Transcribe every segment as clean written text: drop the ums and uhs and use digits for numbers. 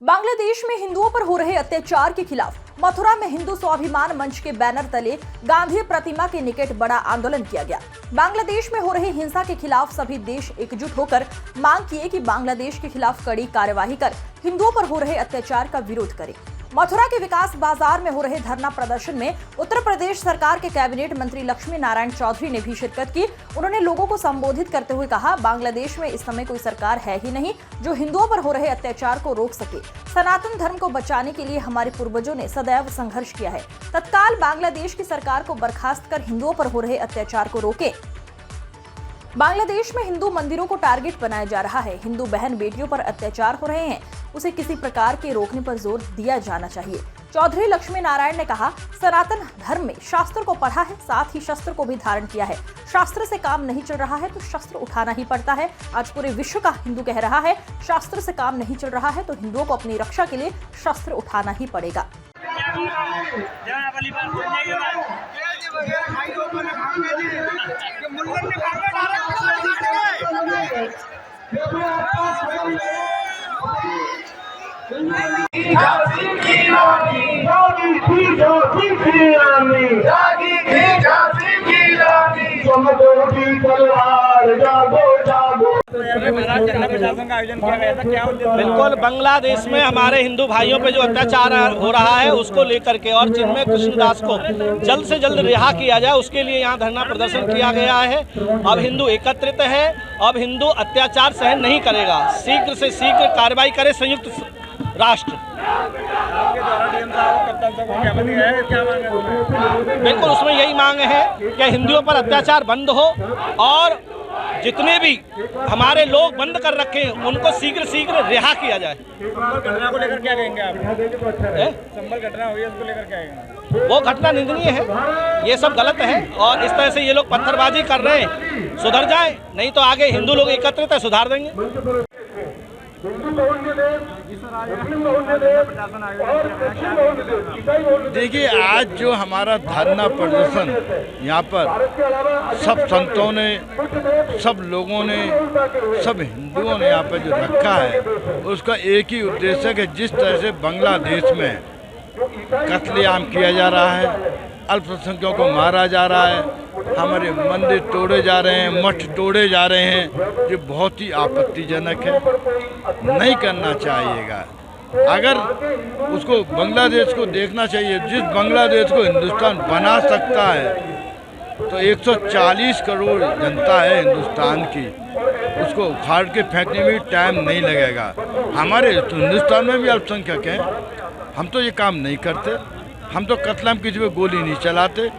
बांग्लादेश में हिंदुओं पर हो रहे अत्याचार के खिलाफ मथुरा में हिंदू स्वाभिमान मंच के बैनर तले गांधी प्रतिमा के निकट बड़ा आंदोलन किया गया। बांग्लादेश में हो रही हिंसा के खिलाफ सभी देश एकजुट होकर मांग किए कि बांग्लादेश के खिलाफ कड़ी कार्यवाही कर हिंदुओं पर हो रहे अत्याचार का विरोध करें। मथुरा के विकास बाजार में हो रहे धरना प्रदर्शन में उत्तर प्रदेश सरकार के कैबिनेट मंत्री लक्ष्मी नारायण चौधरी ने भी शिरकत की। उन्होंने लोगों को संबोधित करते हुए कहा, बांग्लादेश में इस समय कोई सरकार है ही नहीं जो हिंदुओं पर हो रहे अत्याचार को रोक सके। सनातन धर्म को बचाने के लिए हमारे पूर्वजों ने सदैव संघर्ष किया है। तत्काल बांग्लादेश की सरकार को बर्खास्त कर हिंदुओं पर हो रहे अत्याचार को रोके। बांग्लादेश में हिंदू मंदिरों को टारगेट बनाया जा रहा है। हिंदू बहन बेटियों पर अत्याचार हो रहे हैं, उसे किसी प्रकार के रोकने पर जोर दिया जाना चाहिए। चौधरी लक्ष्मी नारायण ने कहा, सनातन धर्म में शास्त्र को पढ़ा है, साथ ही शस्त्र को भी धारण किया है। शास्त्र से काम नहीं चल रहा है तो शस्त्र उठाना ही पड़ता है। आज पूरे विश्व का हिंदू कह रहा है, शास्त्र से काम नहीं चल रहा है तो हिंदुओं को अपनी रक्षा के लिए शस्त्र उठाना ही पड़ेगा। बिल्कुल, बांग्लादेश में हमारे हिंदू भाइयों पे जो अत्याचार हो रहा है उसको लेकर के और जिनमें कृष्णदास को जल्द से जल्द रिहा किया जाए उसके लिए यहाँ धरना प्रदर्शन किया गया है। अब हिंदू एकत्रित है, अब हिंदू अत्याचार सहन नहीं करेगा। शीघ्र से शीघ्र कार्रवाई करे संयुक्त राष्ट्र। बिल्कुल, उसमें यही मांग है कि हिंदुओं पर अत्याचार बंद हो और जितने भी हमारे लोग बंद कर रखे हैं उनको शीघ्र शीघ्र रिहा किया जाए। घटना को लेकर क्या कहेंगे आप? संभल घटना हुई है, उसको लेकर क्या कहेंगे? वो घटना निंदनीय है, ये सब गलत है और इस तरह से ये लोग पत्थरबाजी कर रहे हैं, सुधर जाए, नहीं तो आगे हिंदू लोग एकत्रित है, सुधार देंगे। देखिए, आज जो हमारा धरना प्रदर्शन यहाँ पर सब संतों ने, सब लोगों ने, सब हिंदुओं ने यहाँ पर जो रखा है उसका एक ही उद्देश्य है कि जिस तरह से बांग्लादेश में कत्लेआम किया जा रहा है, अल्पसंख्यकों को मारा जा रहा है, हमारे मंदिर तोड़े जा रहे हैं, मठ तोड़े जा रहे हैं, जो बहुत ही आपत्तिजनक है, नहीं करना चाहिएगा। अगर उसको बांग्लादेश को देखना चाहिए, जिस बांग्लादेश को हिंदुस्तान बना सकता है तो 140 करोड़ जनता है हिंदुस्तान की, उसको उखाड़ के फेंकने में टाइम नहीं लगेगा। हमारे तो हिंदुस्तान में भी अल्पसंख्यक हैं, हम तो ये काम नहीं करते, हम तो कत्लेआम किसी पे गोली नहीं चलाते,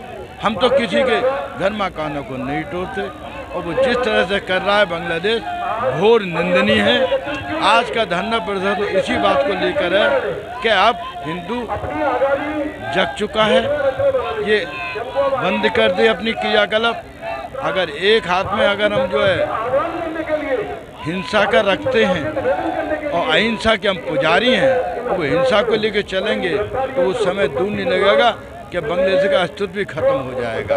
हम तो किसी के घर मकानों को नहीं तोड़ते। और वो जिस तरह से कर रहा है बांग्लादेश, घोर निंदनीय है। आज का धरना प्रदर्शन तो इसी बात को लेकर है कि अब हिंदू जग चुका है, ये बंद कर दे अपनी क्रियाकलाप। अगर एक हाथ में अगर हम जो है हिंसा का रखते हैं और अहिंसा के हम पुजारी हैं, तो वो हिंसा को लेकर चलेंगे तो उस समय दूर नहीं लगेगा कि बांग्लादेश का अस्तित्व भी खत्म हो जाएगा।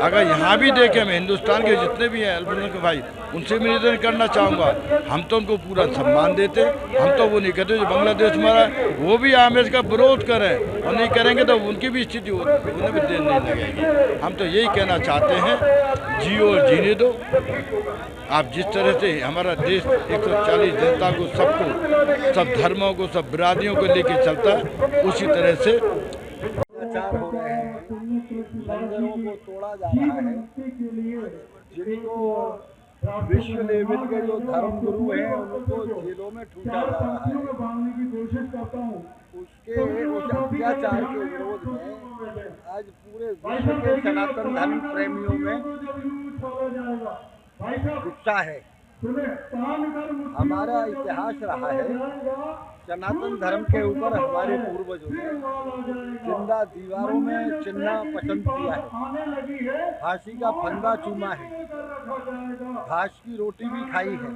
अगर यहाँ भी देखें, मैं हिंदुस्तान के जितने भी हैं अल्पसंख्यक भाई, उनसे निवेदन करना चाहूँगा, हम तो उनको पूरा सम्मान देते, हम तो वो नहीं कहते जो बांग्लादेश हमारा, वो भी आमेज का विरोध करें और नहीं करेंगे तो उनकी भी स्थिति उन्हें भी देर नहीं लगेगी। हम तो यही कहना चाहते हैं, जियो और जीने दो। आप जिस तरह से हमारा देश 140 जनता को, सबको, सब धर्मों को, सब बिरादरियों को लेके चलता है, उसी तरह से अत्याचार हो रहे हैं, मंदिरों को तोड़ा जा रहा है, जिनको विश्व लेवल के जो धर्म गुरु हैं उनको जेलों में ठूसा जा रहा है। उस अत्याचार के विरोध में आज पूरे विश्व के सनातन धर्म प्रेमियों में गुस्सा है। हमारा इतिहास रहा है, सनातन धर्म के ऊपर हमारे पूर्वजों ने जिंदा दीवारों में चिन्ह पसंद किया है, फांसी का फंदा चूमा है, घास की रोटी भी खाई है।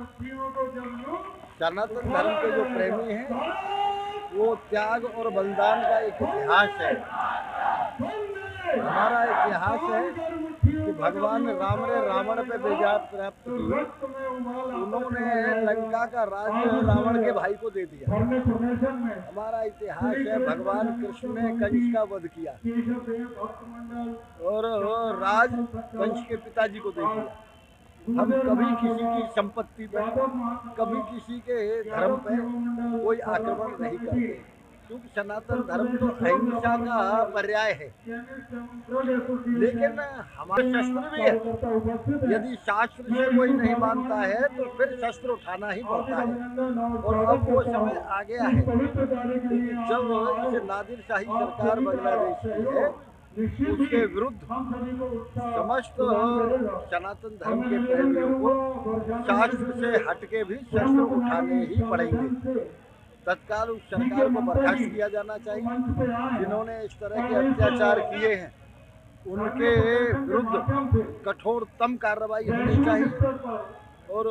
सनातन धर्म के जो प्रेमी हैं वो त्याग और बलिदान का एक इतिहास है। हमारा इतिहास है कि भगवान राम ने रावण पे विजय प्राप्त की, उन्होंने लंका का राज्य रावण के भाई को दे दिया। हमारा इतिहास है, भगवान कृष्ण ने कंस का वध किया और राज कंस के पिताजी को दे दिया। हम कभी किसी की संपत्ति पर, कभी किसी के धर्म पे कोई आक्रमण नहीं करते, क्योंकि सनातन धर्म तो अहिंसा का पर्याय है। लेकिन हमारे शस्त्र भी है, यदि शास्त्र से कोई नहीं मानता है तो फिर शस्त्र उठाना ही पड़ता है। और अब वो समय आ गया है कि जब इसे नादिर शाही सरकार बांग्लादेश की है, उसके विरुद्ध समस्त सनातन धर्म के प्रेमियों को शास्त्र से हटके भी शस्त्र उठाने ही पड़ेंगे। तत्काल उस सरकार को बर्खास्त किया जाना चाहिए। जिन्होंने इस तरह के अत्याचार किए हैं उनके विरुद्ध कठोरतम कार्रवाई होनी चाहिए। और